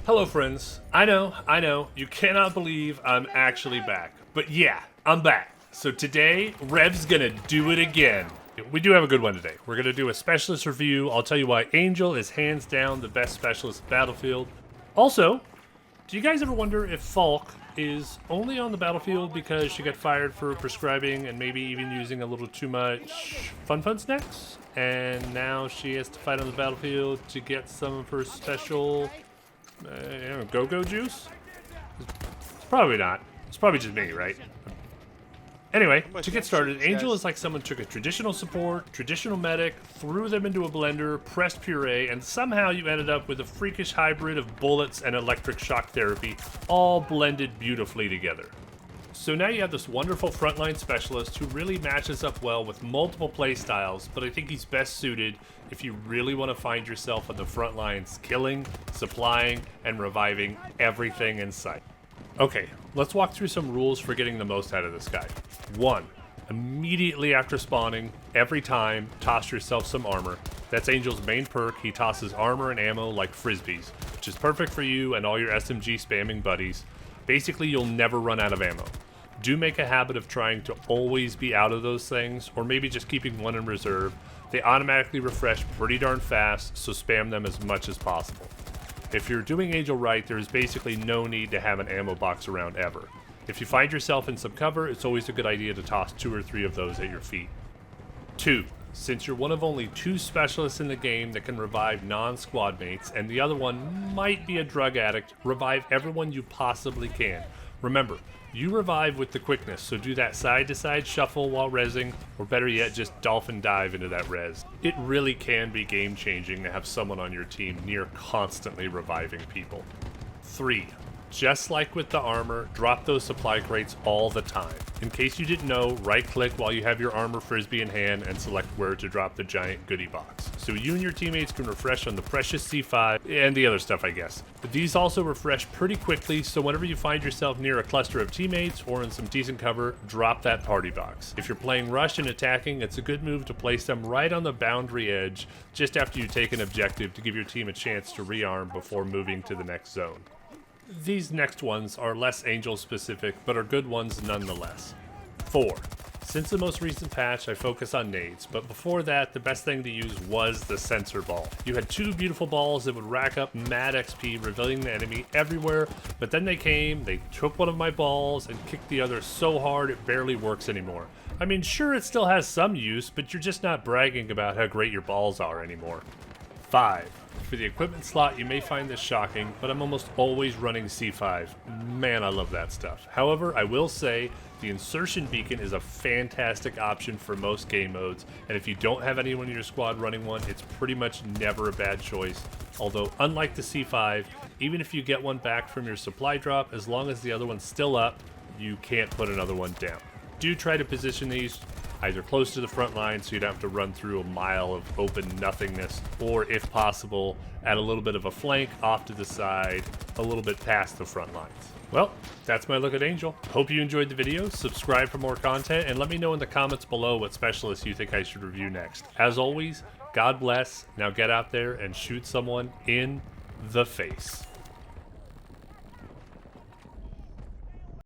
Hello friends, I know, you cannot believe I'm actually back. But yeah, I'm back. So today, Rev's gonna do it again. We do have a good one today. We're gonna do a specialist review. I'll tell you why Angel is hands down the best specialist in Battlefield. Also, do you guys ever wonder if Falck is only on the battlefield because she got fired for prescribing and maybe even using a little too much fun snacks? And now she has to fight on the battlefield to get some of her special go-go juice? It's probably not. It's probably just me, right? Anyway, to get started, Angel is like someone took a traditional support, traditional medic, threw them into a blender, pressed puree, and somehow you ended up with a freakish hybrid of bullets and electric shock therapy, all blended beautifully together. So now you have this wonderful frontline specialist who really matches up well with multiple playstyles, but I think he's best suited if you really want to find yourself on the front lines, killing, supplying, and reviving everything in sight. Okay, let's walk through some rules for getting the most out of this guy. 1. Immediately after spawning, every time, toss yourself some armor. That's Angel's main perk. He tosses armor and ammo like frisbees, which is perfect for you and all your SMG spamming buddies. Basically, you'll never run out of ammo. Do make a habit of trying to always be out of those things, or maybe just keeping one in reserve. They automatically refresh pretty darn fast, so spam them as much as possible. If you're doing Angel right, there is basically no need to have an ammo box around ever. If you find yourself in some cover, it's always a good idea to toss 2 or 3 of those at your feet. 2. Since you're one of only 2 specialists in the game that can revive non-squad mates, and the other one might be a drug addict, revive everyone you possibly can. Remember, you revive with the quickness, so do that side-to-side shuffle while rezzing, or better yet, just dolphin dive into that res. It really can be game-changing to have someone on your team near constantly reviving people. 3. Just like with the armor, drop those supply crates all the time. In case you didn't know, right-click while you have your armor frisbee in hand and select where to drop the giant goodie box. So you and your teammates can refresh on the precious C5 and the other stuff, I guess. But these also refresh pretty quickly, so whenever you find yourself near a cluster of teammates or in some decent cover, drop that party box. If you're playing rush and attacking, it's a good move to place them right on the boundary edge just after you take an objective to give your team a chance to rearm before moving to the next zone. These next ones are less Angel specific, but are good ones nonetheless. 4. Since the most recent patch, I focus on nades, but before that, the best thing to use was the sensor ball. You had 2 beautiful balls that would rack up mad XP, revealing the enemy everywhere, but then they came, they took one of my balls, and kicked the other so hard it barely works anymore. I mean, sure, it still has some use, but you're just not bragging about how great your balls are anymore. 5. For the equipment slot, you may find this shocking, but I'm almost always running C5. Man, I love that stuff. However, I will say the insertion beacon is a fantastic option for most game modes, and if you don't have anyone in your squad running one, it's pretty much never a bad choice. Although, unlike the C5, even if you get one back from your supply drop, as long as the other one's still up, you can't put another one down. Do try to position these either close to the front line so you don't have to run through a mile of open nothingness, or if possible, add a little bit of a flank off to the side, a little bit past the front lines. Well, that's my look at Angel. Hope you enjoyed the video, subscribe for more content, and let me know in the comments below what specialists you think I should review next. As always, God bless, now get out there and shoot someone in the face.